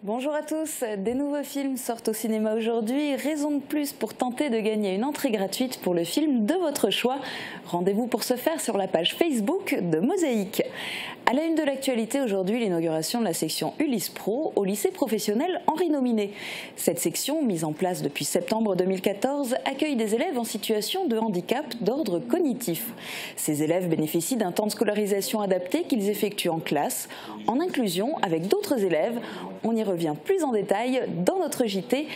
Bonjour à tous, des nouveaux films sortent au cinéma aujourd'hui, raison de plus pour tenter de gagner une entrée gratuite pour le film de votre choix. Rendez-vous pour ce faire sur la page Facebook de Mosaïque. À la une de l'actualité aujourd'hui, l'inauguration de la section Ulysse Pro au lycée professionnel Henri Nominé. Cette section, mise en place depuis septembre 2014, accueille des élèves en situation de handicap d'ordre cognitif. Ces élèves bénéficient d'un temps de scolarisation adapté qu'ils effectuent en classe, en inclusion avec d'autres élèves. On y revient plus en détail dans notre JT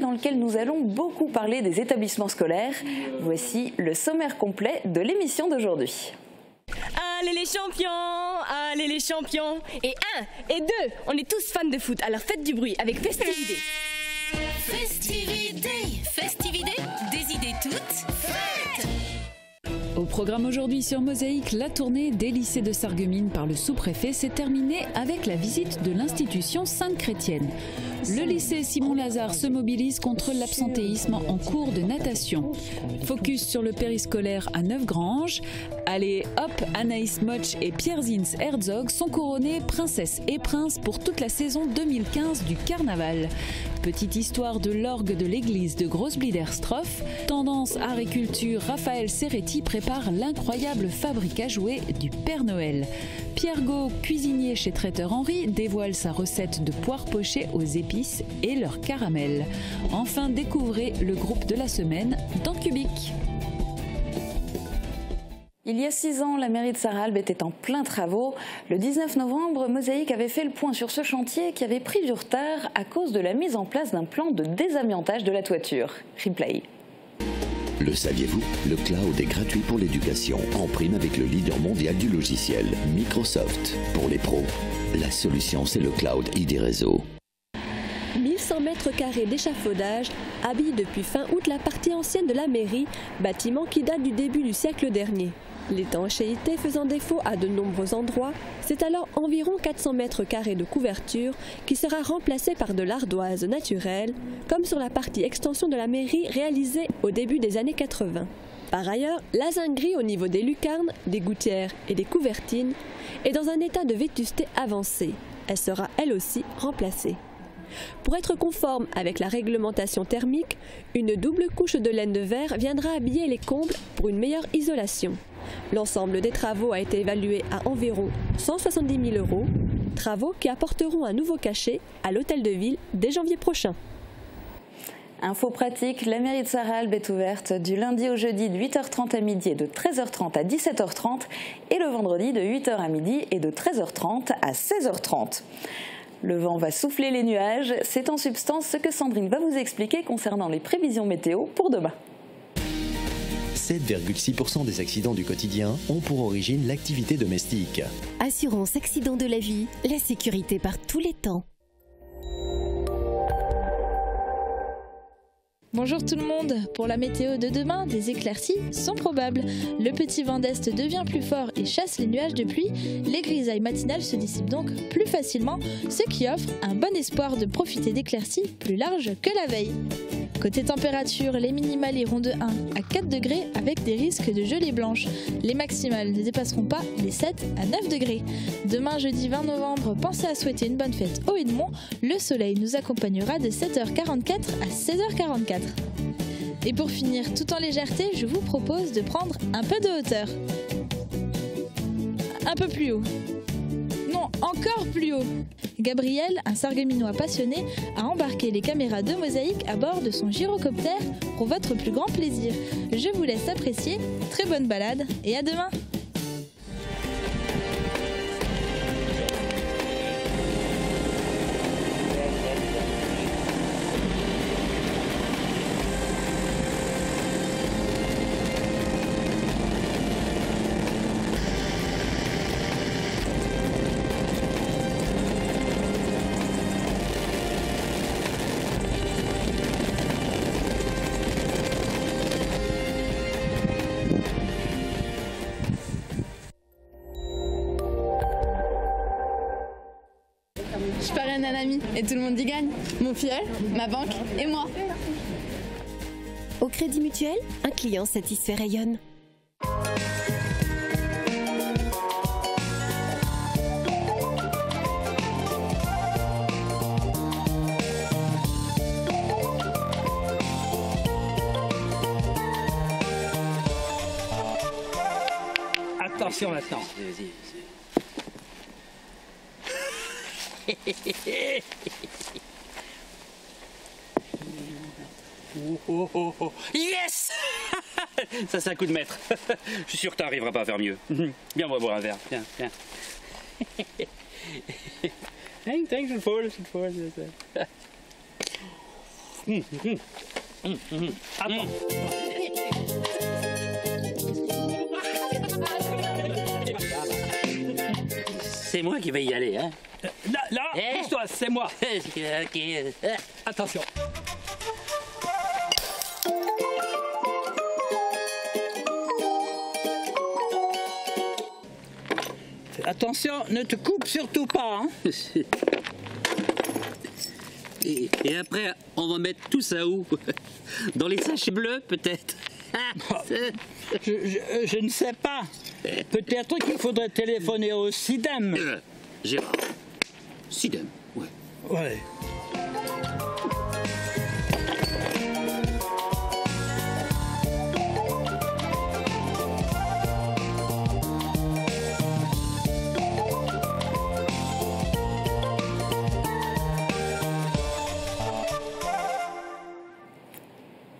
dans lequel nous allons beaucoup parler des établissements scolaires. Voici le sommaire complet de l'émission d'aujourd'hui. Allez les champions, allez les champions. Et 1 et 2, on est tous fans de foot, alors faites du bruit avec Festivité. Festivité, des idées toutes faites. Au programme aujourd'hui sur Mosaïque, la tournée des lycées de Sarreguemines par le sous-préfet s'est terminée avec la visite de l'institution Sainte-Chrétienne. Le lycée Simon-Lazare se mobilise contre l'absentéisme en cours de natation. Focus sur le périscolaire à Neufgrange. Allez hop, Anaïs Moch et Pierre Zins Herzog sont couronnés princesses et princes pour toute la saison 2015 du carnaval. Petite histoire de l'orgue de l'église de Grossbliederstroff. Tendance art et culture, Raphaël Serretti prépare l'incroyable fabrique à jouets du Père Noël. Pierre Gau, cuisinier chez Traiteur Henri, dévoile sa recette de poires pochées aux épices et leur caramel. Enfin, découvrez le groupe de la semaine dans Cubic. Il y a 6 ans, la mairie de Sarralbe était en plein travaux. Le 19 novembre, Mosaïque avait fait le point sur ce chantier qui avait pris du retard à cause de la mise en place d'un plan de désamiantage de la toiture. Replay. Le saviez-vous? Le cloud est gratuit pour l'éducation, en prime avec le leader mondial du logiciel, Microsoft. Pour les pros, la solution c'est le cloud ID Réseau. 1100 mètres carrés d'échafaudage habillent depuis fin août la partie ancienne de la mairie, bâtiment qui date du début du siècle dernier. L'étanchéité faisant défaut à de nombreux endroits, c'est alors environ 400 mètres carrés de couverture qui sera remplacée par de l'ardoise naturelle, comme sur la partie extension de la mairie réalisée au début des années 80. Par ailleurs, la zinguerie au niveau des lucarnes, des gouttières et des couvertines est dans un état de vétusté avancé. Elle sera elle aussi remplacée. Pour être conforme avec la réglementation thermique, une double couche de laine de verre viendra habiller les combles pour une meilleure isolation. L'ensemble des travaux a été évalué à environ 170 000 €, travaux qui apporteront un nouveau cachet à l'hôtel de ville dès janvier prochain. Info pratique, la mairie de Sarralbe est ouverte du lundi au jeudi de 8h30 à midi et de 13h30 à 17h30 et le vendredi de 8h à midi et de 13h30 à 16h30. Le vent va souffler les nuages, c'est en substance ce que Sandrine va vous expliquer concernant les prévisions météo pour demain. 7,6% des accidents du quotidien ont pour origine l'activité domestique. Assurance accident de la vie, la sécurité par tous les temps. Bonjour tout le monde, pour la météo de demain, des éclaircies sont probables. Le petit vent d'est devient plus fort et chasse les nuages de pluie. Les grisailles matinales se dissipent donc plus facilement, ce qui offre un bon espoir de profiter d'éclaircies plus larges que la veille. Côté température, les minimales iront de 1 à 4 degrés avec des risques de gelée blanche. Les maximales ne dépasseront pas les 7 à 9 degrés. Demain, jeudi 20 novembre, pensez à souhaiter une bonne fête au Edmond. Le soleil nous accompagnera de 7h44 à 16h44. Et pour finir, tout en légèreté, je vous propose de prendre un peu de hauteur. Un peu plus haut. Non, encore plus haut. Gabriel, un Sarregueminois passionné, a embarqué les caméras de Mosaïque à bord de son gyrocoptère pour votre plus grand plaisir. Je vous laisse apprécier, très bonne balade et à demain! Je parraine un ami et tout le monde y gagne. Mon filleul, ma banque et moi. Au Crédit Mutuel, un client satisfait rayonne. Attention maintenant. Yes. Ça c'est un coup de maître. Je suis sûr que tu n'arriveras pas à faire mieux. Viens, on va boire un verre. Viens, viens. Tänk, je le får. Attends. C'est moi qui vais y aller, hein. Là, pousse-toi, c'est moi. Attention. Attention, ne te coupe surtout pas, hein. Et après, on va mettre tout ça où? Dans les sachets bleus, peut-être? Je ne sais pas. Peut-être qu'il faudrait téléphoner au SIDEM. Gérard. SIDEM, ouais. Ouais.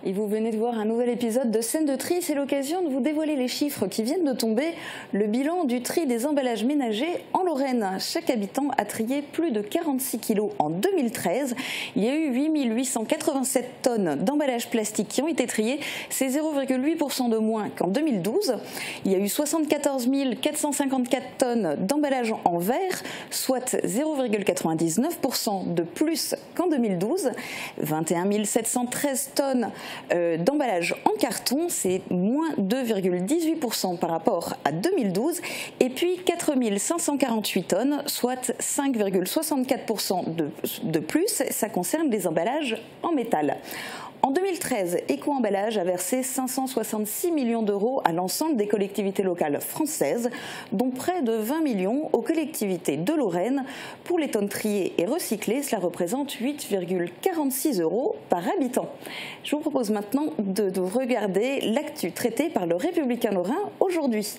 Et vous venez de voir un nouvel épisode de Scène de tri. C'est l'occasion de vous dévoiler les chiffres qui viennent de tomber. Le bilan du tri des emballages ménagers en Lorraine. Chaque habitant a trié plus de 46 kilos en 2013. Il y a eu 8 887 tonnes d'emballages plastiques qui ont été triés. C'est 0,8% de moins qu'en 2012. Il y a eu 74 454 tonnes d'emballages en verre, soit 0,99% de plus qu'en 2012. 21 713 tonnes d'emballage en carton, c'est moins 2,18% par rapport à 2012. Et puis 4 548 tonnes, soit 5,64% de plus, ça concerne les emballages en métal. En 2013, Eco-Emballage a versé 566 millions d'euros à l'ensemble des collectivités locales françaises, dont près de 20 millions aux collectivités de Lorraine. Pour les tonnes triées et recyclées, cela représente 8,46 € par habitant. Je vous propose maintenant de regarder l'actu traitée par le Républicain Lorrain aujourd'hui.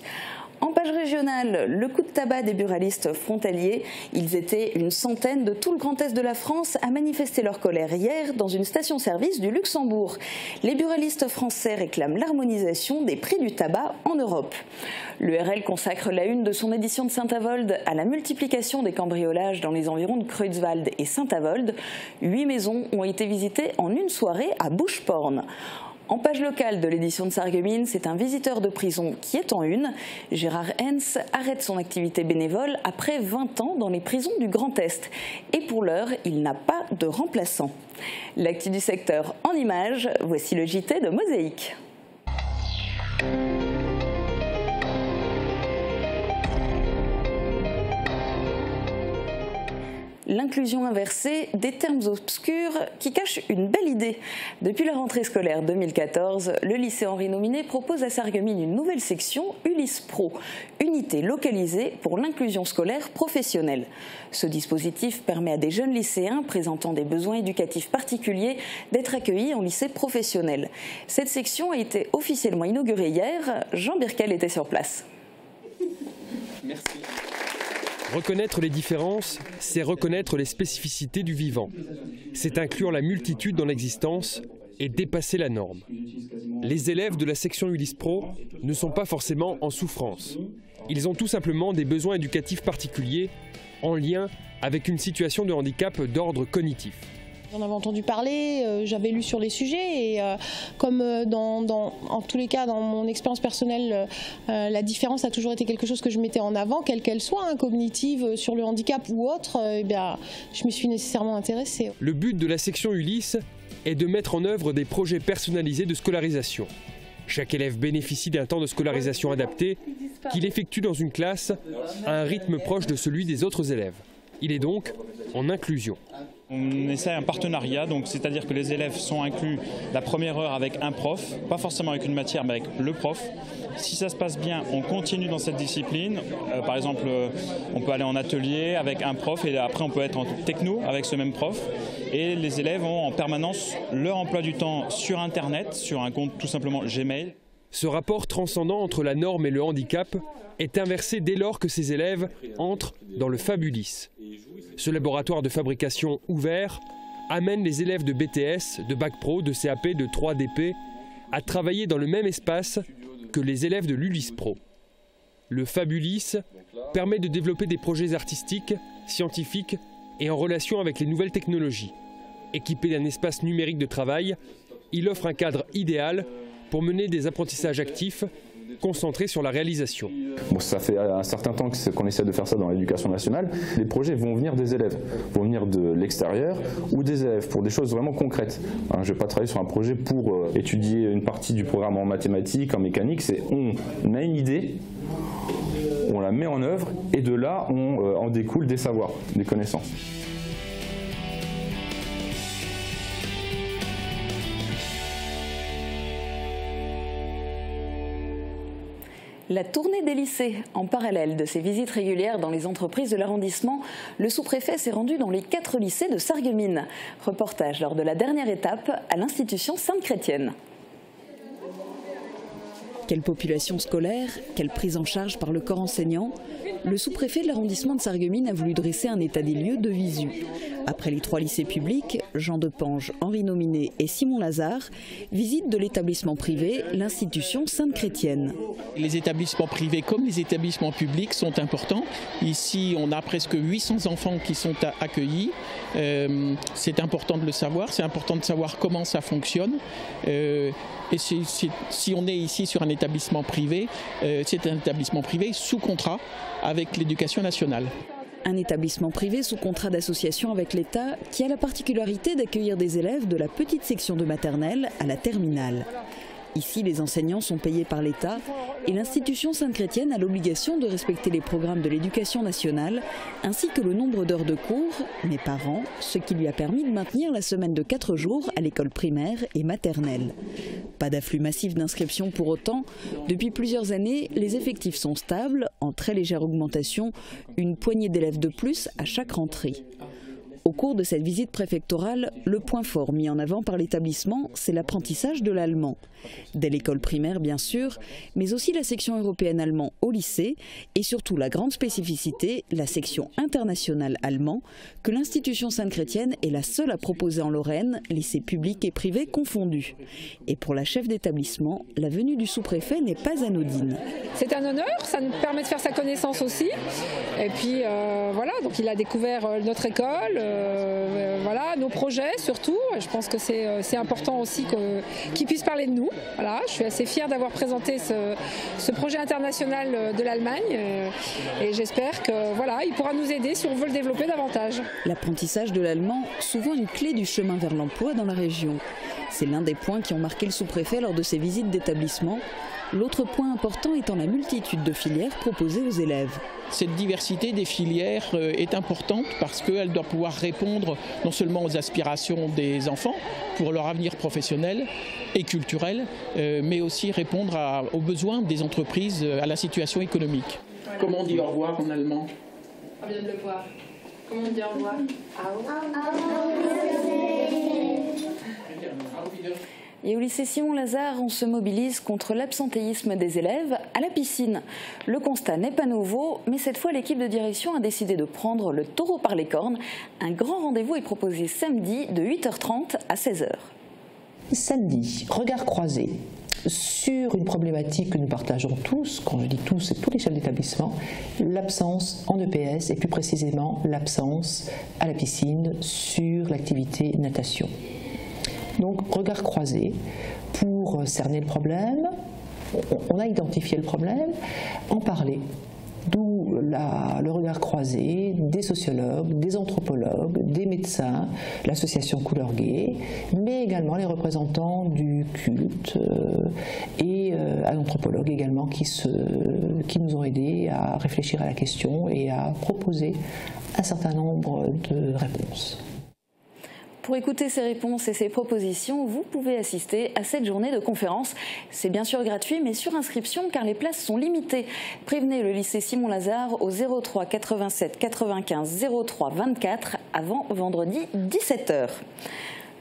En page régionale, le coup de tabac des buralistes frontaliers. Ils étaient une centaine de tout le Grand Est de la France à manifester leur colère hier dans une station-service du Luxembourg. Les buralistes français réclament l'harmonisation des prix du tabac en Europe. L'URL consacre la une de son édition de Saint-Avold à la multiplication des cambriolages dans les environs de Creutzwald et Saint-Avold. 8 maisons ont été visitées en une soirée à Buschporn. En page locale de l'édition de Sarreguemines, c'est un visiteur de prison qui est en une. Gérard Hens arrête son activité bénévole après 20 ans dans les prisons du Grand Est. Et pour l'heure, il n'a pas de remplaçant. L'actu du secteur en images, voici le JT de Mosaïque. L'inclusion inversée, des termes obscurs qui cachent une belle idée. Depuis la rentrée scolaire 2014, le lycée Henri Nominé propose à Sarreguemines une nouvelle section Ulysse Pro, unité localisée pour l'inclusion scolaire professionnelle. Ce dispositif permet à des jeunes lycéens présentant des besoins éducatifs particuliers d'être accueillis en lycée professionnel. Cette section a été officiellement inaugurée hier. Jean Birkel était sur place. Merci. Reconnaître les différences, c'est reconnaître les spécificités du vivant. C'est inclure la multitude dans l'existence et dépasser la norme. Les élèves de la section Ulysse Pro ne sont pas forcément en souffrance. Ils ont tout simplement des besoins éducatifs particuliers en lien avec une situation de handicap d'ordre cognitif. J'en avais entendu parler, j'avais lu sur les sujets et comme en tous les cas dans mon expérience personnelle, la différence a toujours été quelque chose que je mettais en avant, quelle qu'elle soit, hein, cognitive, sur le handicap ou autre, je me suis nécessairement intéressée. Le but de la section Ulysse est de mettre en œuvre des projets personnalisés de scolarisation. Chaque élève bénéficie d'un temps de scolarisation adapté qu'il effectue dans une classe à un rythme proche de celui des autres élèves. Il est donc en inclusion. On essaie un partenariat, donc c'est-à-dire que les élèves sont inclus la première heure avec un prof, pas forcément avec une matière, mais avec le prof. Si ça se passe bien, on continue dans cette discipline. Par exemple, on peut aller en atelier avec un prof et après on peut être en techno avec ce même prof. Et les élèves ont en permanence leur emploi du temps sur Internet, sur un compte tout simplement Gmail. Ce rapport transcendant entre la norme et le handicap est inversé dès lors que ces élèves entrent dans le Fabulis. Ce laboratoire de fabrication ouvert amène les élèves de BTS, de Bac Pro, de CAP, de 3DP à travailler dans le même espace que les élèves de l'Ulysse Pro. Le Fabulis permet de développer des projets artistiques, scientifiques et en relation avec les nouvelles technologies. Équipé d'un espace numérique de travail, il offre un cadre idéal pour mener des apprentissages actifs concentrés sur la réalisation. Bon, ça fait un certain temps qu'on essaie de faire ça dans l'éducation nationale. Les projets vont venir des élèves, vont venir de l'extérieur ou des élèves pour des choses vraiment concrètes. Je ne vais pas travailler sur un projet pour étudier une partie du programme en mathématiques, en mécanique. C'est on a une idée, on la met en œuvre et de là on en découle des savoirs, des connaissances. La tournée des lycées. En parallèle de ses visites régulières dans les entreprises de l'arrondissement, le sous-préfet s'est rendu dans les 4 lycées de Sarreguemines. Reportage lors de la dernière étape à l'institution Sainte-Chrétienne. Quelle population scolaire, quelle prise en charge par le corps enseignant. Le sous-préfet de l'arrondissement de Sarreguemines a voulu dresser un état des lieux de visu. Après les 3 lycées publics, Jean Depange, Henri Nominé et Simon Lazare, visite de l'établissement privé, l'institution Sainte-Chrétienne. Les établissements privés comme les établissements publics sont importants. Ici, on a presque 800 enfants qui sont accueillis. C'est important de le savoir, c'est important de savoir comment ça fonctionne. Et si on est ici sur un établissement privé, c'est un établissement privé sous contrat avec l'Éducation nationale. Un établissement privé sous contrat d'association avec l'État qui a la particularité d'accueillir des élèves de la petite section de maternelle à la terminale. Ici, les enseignants sont payés par l'État et l'institution Sainte-Chrétienne a l'obligation de respecter les programmes de l'éducation nationale ainsi que le nombre d'heures de cours, mais par an, ce qui lui a permis de maintenir la semaine de 4 jours à l'école primaire et maternelle. Pas d'afflux massif d'inscriptions pour autant. Depuis plusieurs années, les effectifs sont stables, en très légère augmentation, une poignée d'élèves de plus à chaque rentrée. Au cours de cette visite préfectorale, le point fort mis en avant par l'établissement, c'est l'apprentissage de l'allemand. Dès l'école primaire, bien sûr, mais aussi la section européenne allemand au lycée et surtout la grande spécificité, la section internationale allemand, que l'institution Sainte-Chrétienne est la seule à proposer en Lorraine, lycées publics et privés confondus. Et pour la chef d'établissement, la venue du sous-préfet n'est pas anodine. C'est un honneur, ça nous permet de faire sa connaissance aussi. Et puis voilà, donc il a découvert notre école. Voilà, nos projets surtout. Je pense que c'est important aussi qu'ils puissent parler de nous. Voilà, je suis assez fière d'avoir présenté ce projet international de l'Allemagne et j'espère que voilà, il pourra nous aider si on veut le développer davantage. L'apprentissage de l'allemand, souvent une clé du chemin vers l'emploi dans la région. C'est l'un des points qui ont marqué le sous-préfet lors de ses visites d'établissement. L'autre point important étant la multitude de filières proposées aux élèves. Cette diversité des filières est importante parce qu'elle doit pouvoir répondre non seulement aux aspirations des enfants pour leur avenir professionnel et culturel, mais aussi répondre aux besoins des entreprises, à la situation économique. Comment on dit au revoir en allemand? On vient de le voir. Comment on dit au revoir? Et au lycée Simon Lazare, on se mobilise contre l'absentéisme des élèves à la piscine. Le constat n'est pas nouveau, mais cette fois l'équipe de direction a décidé de prendre le taureau par les cornes. Un grand rendez-vous est proposé samedi de 8h30 à 16h. Samedi, regard croisé sur une problématique que nous partageons tous, quand je dis tous, c'est tous les chefs d'établissement, l'absence en EPS et plus précisément l'absence à la piscine sur l'activité natation. Donc regard croisé pour cerner le problème, on a identifié le problème, en parler. D'où le regard croisé des sociologues, des anthropologues, des médecins, l'association Couleur Gay, mais également les représentants du culte et un anthropologue également qui nous ont aidés à réfléchir à la question et à proposer un certain nombre de réponses. Pour écouter ces réponses et ces propositions, vous pouvez assister à cette journée de conférence. C'est bien sûr gratuit, mais sur inscription, car les places sont limitées. Prévenez le lycée Simon Lazare au 03 87 95 03 24 avant vendredi 17h.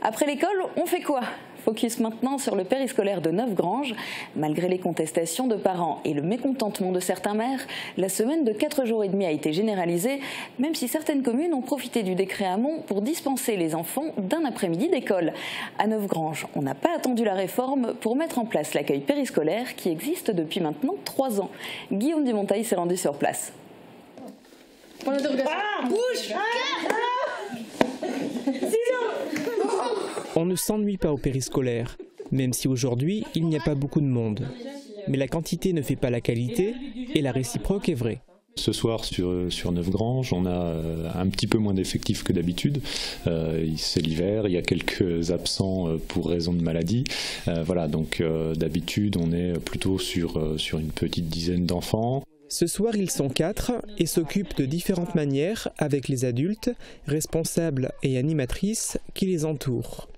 Après l'école, on fait quoi ? Focus maintenant sur le périscolaire de Neufgrange. Malgré les contestations de parents et le mécontentement de certains maires, la semaine de 4 jours et demi a été généralisée, même si certaines communes ont profité du décret Hamon pour dispenser les enfants d'un après-midi d'école. À Neufgrange, on n'a pas attendu la réforme pour mettre en place l'accueil périscolaire qui existe depuis maintenant 3 ans. Guillaume Dumontail s'est rendu sur place. On ne s'ennuie pas au périscolaire, même si aujourd'hui il n'y a pas beaucoup de monde. Mais la quantité ne fait pas la qualité et la réciproque est vraie. Ce soir sur Neufgrange, on a un petit peu moins d'effectifs que d'habitude. C'est l'hiver, il y a quelques absents pour raison de maladie. Voilà, donc d'habitude on est plutôt sur une petite dizaine d'enfants. Ce soir, ils sont 4 et s'occupent de différentes manières avec les adultes, responsables et animatrices qui les entourent.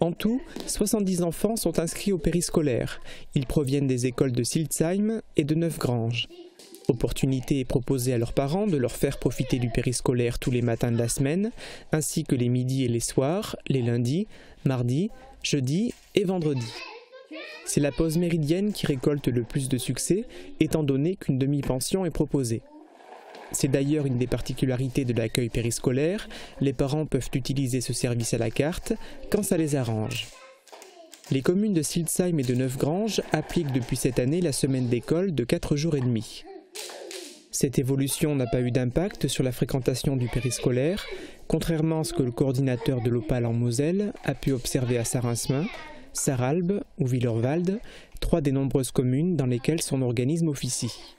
En tout, 70 enfants sont inscrits au périscolaire. Ils proviennent des écoles de Siltzheim et de Neufgrange. Opportunité est proposée à leurs parents de leur faire profiter du périscolaire tous les matins de la semaine, ainsi que les midis et les soirs, les lundis, mardis, jeudis et vendredis. C'est la pause méridienne qui récolte le plus de succès, étant donné qu'une demi-pension est proposée. C'est d'ailleurs une des particularités de l'accueil périscolaire, les parents peuvent utiliser ce service à la carte quand ça les arrange. Les communes de Siltzheim et de Neufgrange appliquent depuis cette année la semaine d'école de 4 jours et demi. Cette évolution n'a pas eu d'impact sur la fréquentation du périscolaire, contrairement à ce que le coordinateur de l'Opale en Moselle a pu observer à Saint-Rinsmin, Sarralbe ou Villerwald, 3 des nombreuses communes dans lesquelles son organisme officie.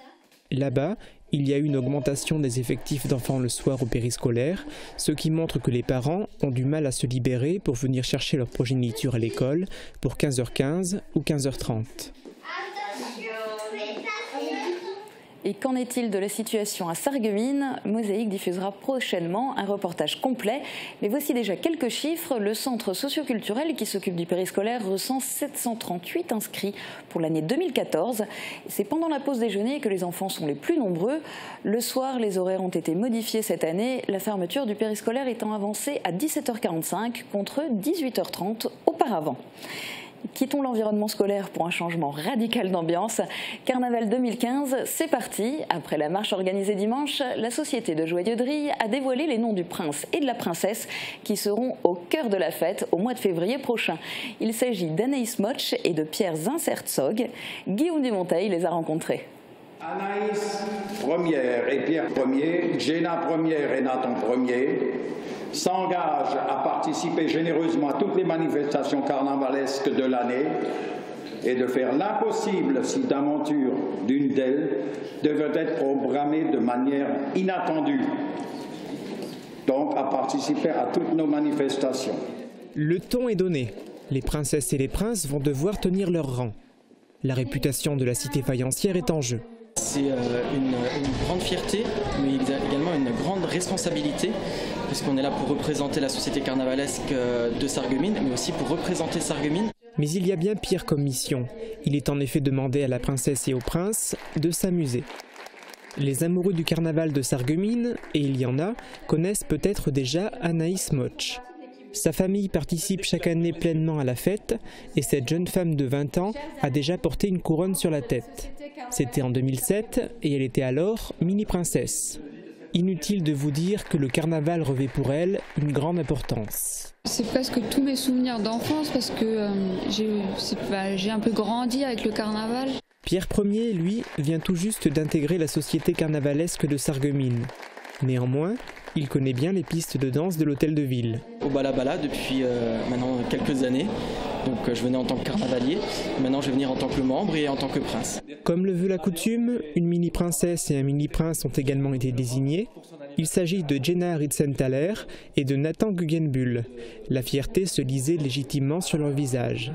Là-bas, il y a eu une augmentation des effectifs d'enfants le soir au périscolaire, ce qui montre que les parents ont du mal à se libérer pour venir chercher leur progéniture à l'école pour 15h15 ou 15h30. Et qu'en est-il de la situation à Sarreguemines? Mosaïque diffusera prochainement un reportage complet. Mais voici déjà quelques chiffres. Le centre socioculturel qui s'occupe du périscolaire recense 738 inscrits pour l'année 2014. C'est pendant la pause déjeuner que les enfants sont les plus nombreux. Le soir, les horaires ont été modifiés cette année, la fermeture du périscolaire étant avancée à 17h45 contre 18h30 auparavant. Quittons l'environnement scolaire pour un changement radical d'ambiance. Carnaval 2015, c'est parti. Après la marche organisée dimanche, la société de joyeuderie a dévoilé les noms du prince et de la princesse qui seront au cœur de la fête au mois de février prochain. Il s'agit d'Anaïs Motsch et de Pierre Zinsertzog. Guillaume Dumontail les a rencontrés. Anaïs première et Pierre premier, Jenna première et Nathan premier s'engagent à participer généreusement à toutes les manifestations carnavalesques de l'année et de faire l'impossible si d'aventure d'une d'elles devait être programmée de manière inattendue. Donc à participer à toutes nos manifestations. Le ton est donné. Les princesses et les princes vont devoir tenir leur rang. La réputation de la cité faïencière est en jeu. C'est une grande fierté, mais également une grande responsabilité, puisqu'on est là pour représenter la société carnavalesque de Sarreguemines, mais aussi pour représenter Sarreguemines. Mais il y a bien pire comme mission. Il est en effet demandé à la princesse et au prince de s'amuser. Les amoureux du carnaval de Sarreguemines, et il y en a, connaissent peut-être déjà Anaïs Motsch. Sa famille participe chaque année pleinement à la fête et cette jeune femme de 20 ans a déjà porté une couronne sur la tête. C'était en 2007 et elle était alors mini-princesse. Inutile de vous dire que le carnaval revêt pour elle une grande importance. C'est presque tous mes souvenirs d'enfance parce que j'ai un peu grandi avec le carnaval. Pierre Ier, lui, vient tout juste d'intégrer la société carnavalesque de Sarreguemines. Néanmoins, il connaît bien les pistes de danse de l'hôtel de ville. Au Bala depuis maintenant quelques années. Donc je venais en tant que carnavalier, maintenant je vais venir en tant que membre et en tant que prince. Comme le veut la coutume, une mini-princesse et un mini-prince ont également été désignés. Il s'agit de Jenna Ritzenthaler et de Nathan Guggenbuhl. La fierté se lisait légitimement sur leur visage.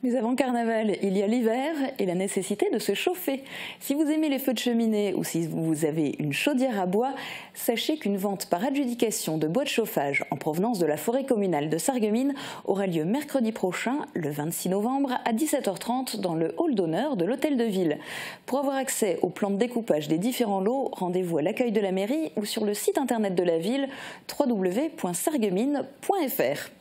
Mais avant Carnaval, il y a l'hiver et la nécessité de se chauffer. Si vous aimez les feux de cheminée ou si vous avez une chaudière à bois, sachez qu'une vente par adjudication de bois de chauffage en provenance de la forêt communale de Sarreguemines aura lieu mercredi prochain, le 26 novembre, à 17h30 dans le hall d'honneur de l'hôtel de ville. Pour avoir accès au plan de découpage des différents lots, rendez-vous à l'accueil de la mairie ou sur le site internet de la ville www.sarreguemines.fr.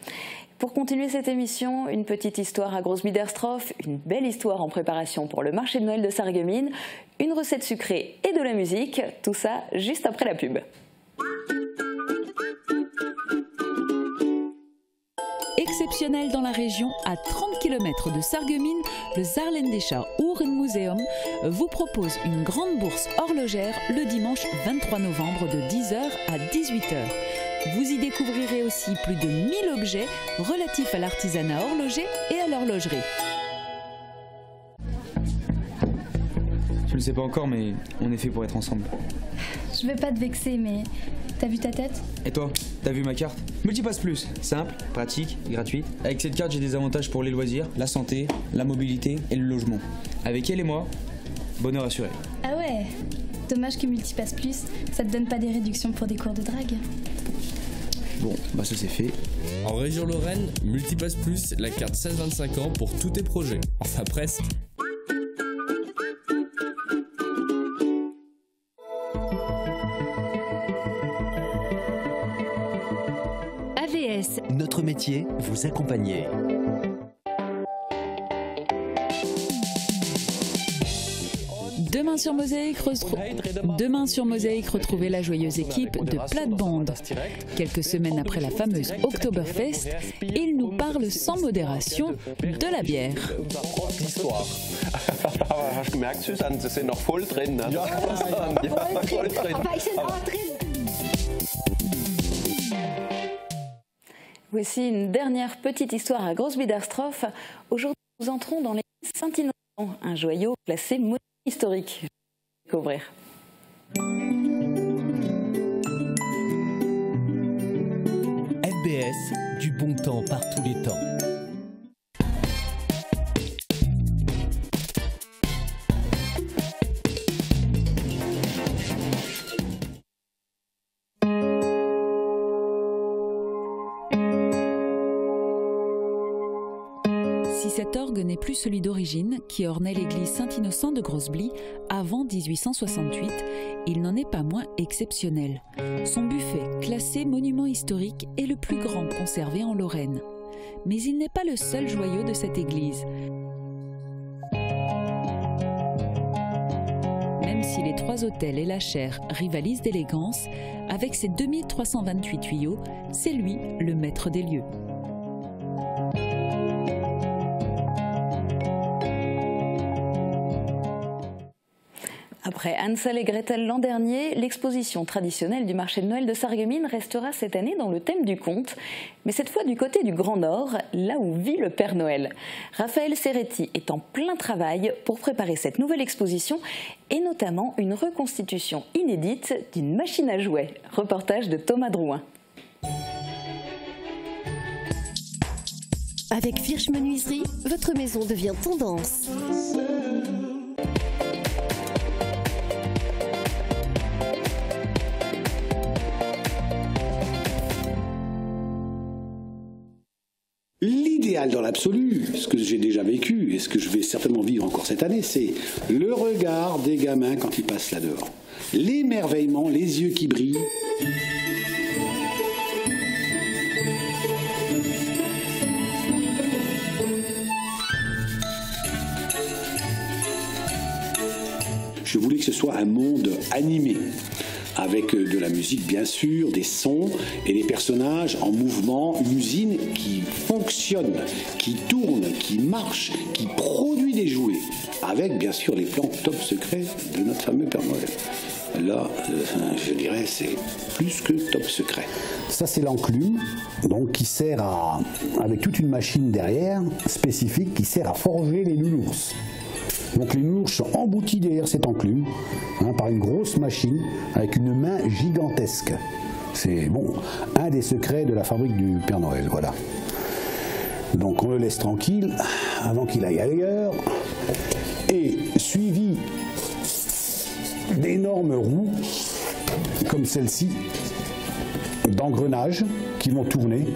Pour continuer cette émission, une petite histoire à Grosse-Biederstroff, une belle histoire en préparation pour le marché de Noël de Sarreguemines, une recette sucrée et de la musique, tout ça juste après la pub. Exceptionnel dans la région, à 30 km de Sarreguemines, le Saarländischer Uhrenmuseum vous propose une grande bourse horlogère le dimanche 23 novembre de 10h à 18h. Vous y découvrirez aussi plus de 1000 objets relatifs à l'artisanat horloger et à l'horlogerie. Je ne sais pas encore, mais on est fait pour être ensemble. Je veux pas te vexer, mais t'as vu ta tête? Et toi, t'as vu ma carte? Multipass Plus, simple, pratique, gratuite. Avec cette carte, j'ai des avantages pour les loisirs, la santé, la mobilité et le logement. Avec elle et moi, bonheur assuré. Ah ouais? Dommage que Multipass Plus, ça te donne pas des réductions pour des cours de drague. Bon, bah ça c'est fait. En région Lorraine, Multipass Plus, la carte 16-25 ans pour tous tes projets. Enfin presque. AVS. Notre métier, vous accompagner. Demain sur Mosaïque, retrouvez la joyeuse équipe de Plate-Bande. Quelques semaines après la fameuse Oktoberfest, ils nous parlent sans modération de la bière. Hast du gemerkt, Susanne, sie sind noch voll drin, ne? Ja, voll drin. Voici une dernière petite histoire à Grosse-Biederstroff. Aujourd'hui, nous entrons dans les Saint-Innocent, un joyau classé monument historique. Découvrir. FBS, du bon temps par tous les temps. Si cet orgue n'est plus celui d'origine, qui ornait l'église Saint-Innocent de Grosse-Blie avant 1868, il n'en est pas moins exceptionnel. Son buffet, classé monument historique, est le plus grand conservé en Lorraine. Mais il n'est pas le seul joyau de cette église. Même si les trois autels et la chaire rivalisent d'élégance, avec ses 2328 tuyaux, c'est lui le maître des lieux. Après Hansel et Gretel l'an dernier, l'exposition traditionnelle du marché de Noël de Sarreguemines restera cette année dans le thème du conte, mais cette fois du côté du Grand Nord, là où vit le Père Noël. Raphaël Serretti est en plein travail pour préparer cette nouvelle exposition et notamment une reconstitution inédite d'une machine à jouets. Reportage de Thomas Drouin. Avec Firsch Menuiserie, votre maison devient tendance. L'idéal dans l'absolu, ce que j'ai déjà vécu et ce que je vais certainement vivre encore cette année, c'est le regard des gamins quand ils passent là-dehors. L'émerveillement, les yeux qui brillent. Je voulais que ce soit un monde animé, avec de la musique bien sûr, des sons et des personnages en mouvement, une usine qui fonctionne, qui tourne, qui marche, qui produit des jouets, avec bien sûr les plans top secrets de notre fameux Père Noël. Là, je dirais, c'est plus que top secret. Ça, c'est l'enclume, donc qui sert à, avec toute une machine derrière, spécifique, qui sert à forger les nounours. Donc les nounours sont emboutis derrière cette enclume par une grosse machine avec une main gigantesque. C'est bon, un des secrets de la fabrique du Père Noël, voilà. Donc on le laisse tranquille avant qu'il aille ailleurs. Et suivi d'énormes roues, comme celle-ci, d'engrenages qui vont tourner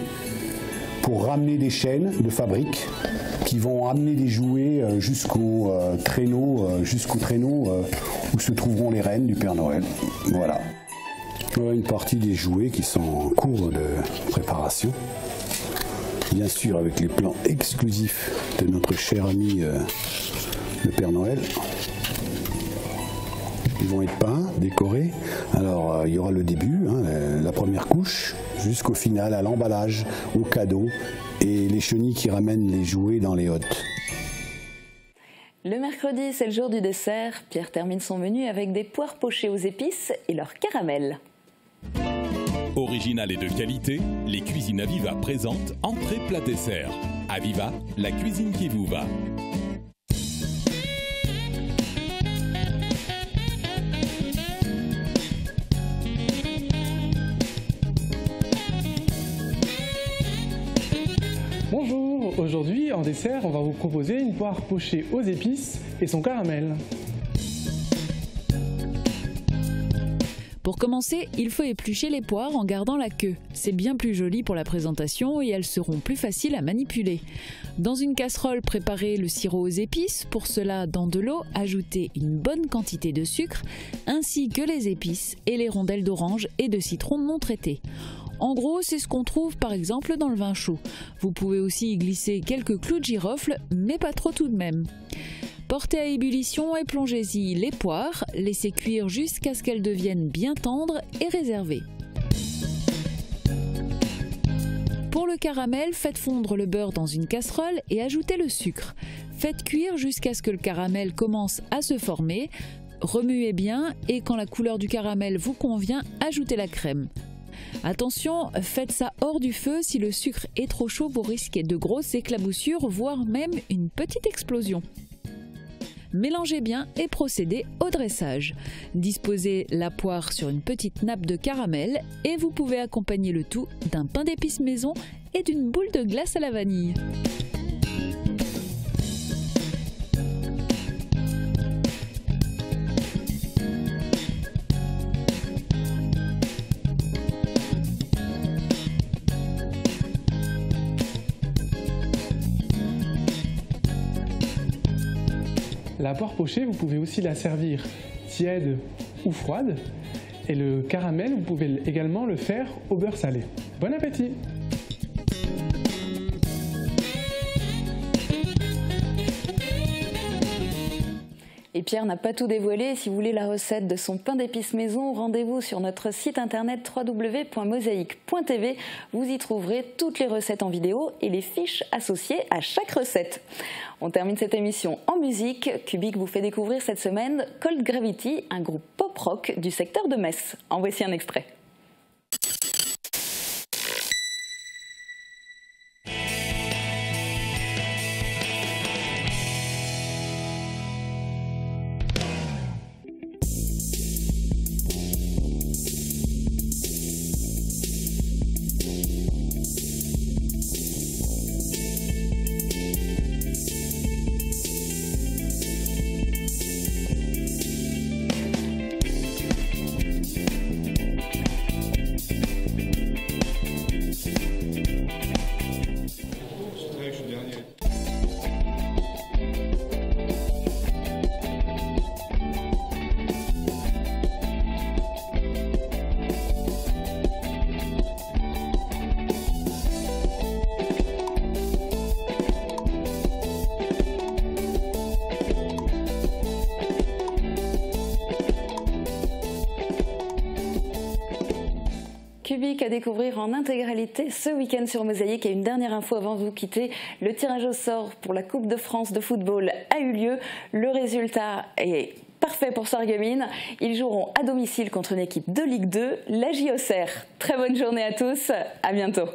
pour ramener des chaînes de fabrique qui vont amener des jouets jusqu'au traîneau où se trouveront les rennes du Père Noël. Voilà. Voilà une partie des jouets qui sont en cours de préparation. Bien sûr avec les plans exclusifs de notre cher ami le Père Noël. Ils vont être peints, décorés. Alors il y aura le début, la première couche, jusqu'au final, à l'emballage, au cadeau et les chenilles qui ramènent les jouets dans les hottes. Le mercredi, c'est le jour du dessert. Pierre termine son menu avec des poires pochées aux épices et leur caramel. Original et de qualité, les cuisines Aviva présentent entrée plat dessert. Aviva, la cuisine qui vous va. Bonjour, aujourd'hui en dessert on va vous proposer une poire pochée aux épices et son caramel. Pour commencer, il faut éplucher les poires en gardant la queue. C'est bien plus joli pour la présentation et elles seront plus faciles à manipuler. Dans une casserole, préparez le sirop aux épices. Pour cela, dans de l'eau, ajoutez une bonne quantité de sucre ainsi que les épices et les rondelles d'orange et de citron non traitées. En gros, c'est ce qu'on trouve par exemple dans le vin chaud. Vous pouvez aussi y glisser quelques clous de girofle, mais pas trop tout de même. Portez à ébullition et plongez-y les poires, laissez cuire jusqu'à ce qu'elles deviennent bien tendres et réservez. Pour le caramel, faites fondre le beurre dans une casserole et ajoutez le sucre. Faites cuire jusqu'à ce que le caramel commence à se former. Remuez bien et quand la couleur du caramel vous convient, ajoutez la crème. Attention, faites ça hors du feu, si le sucre est trop chaud, vous risquez de grosses éclaboussures, voire même une petite explosion. Mélangez bien et procédez au dressage. Disposez la poire sur une petite nappe de caramel et vous pouvez accompagner le tout d'un pain d'épices maison et d'une boule de glace à la vanille. La poire pochée, vous pouvez aussi la servir tiède ou froide. Et le caramel, vous pouvez également le faire au beurre salé. Bon appétit! Et Pierre n'a pas tout dévoilé. Si vous voulez la recette de son pain d'épices maison, rendez-vous sur notre site internet www.mosaïque.tv. Vous y trouverez toutes les recettes en vidéo et les fiches associées à chaque recette. On termine cette émission en musique. Cubic vous fait découvrir cette semaine Cold Gravity, un groupe pop-rock du secteur de Metz. En voici un extrait. Cubic à découvrir en intégralité ce week-end sur Mosaïque. Et une dernière info avant de vous quitter, le tirage au sort pour la Coupe de France de football a eu lieu. Le résultat est parfait pour Sarreguemines. Ils joueront à domicile contre une équipe de Ligue 2, la JOCR. Très bonne journée à tous, à bientôt.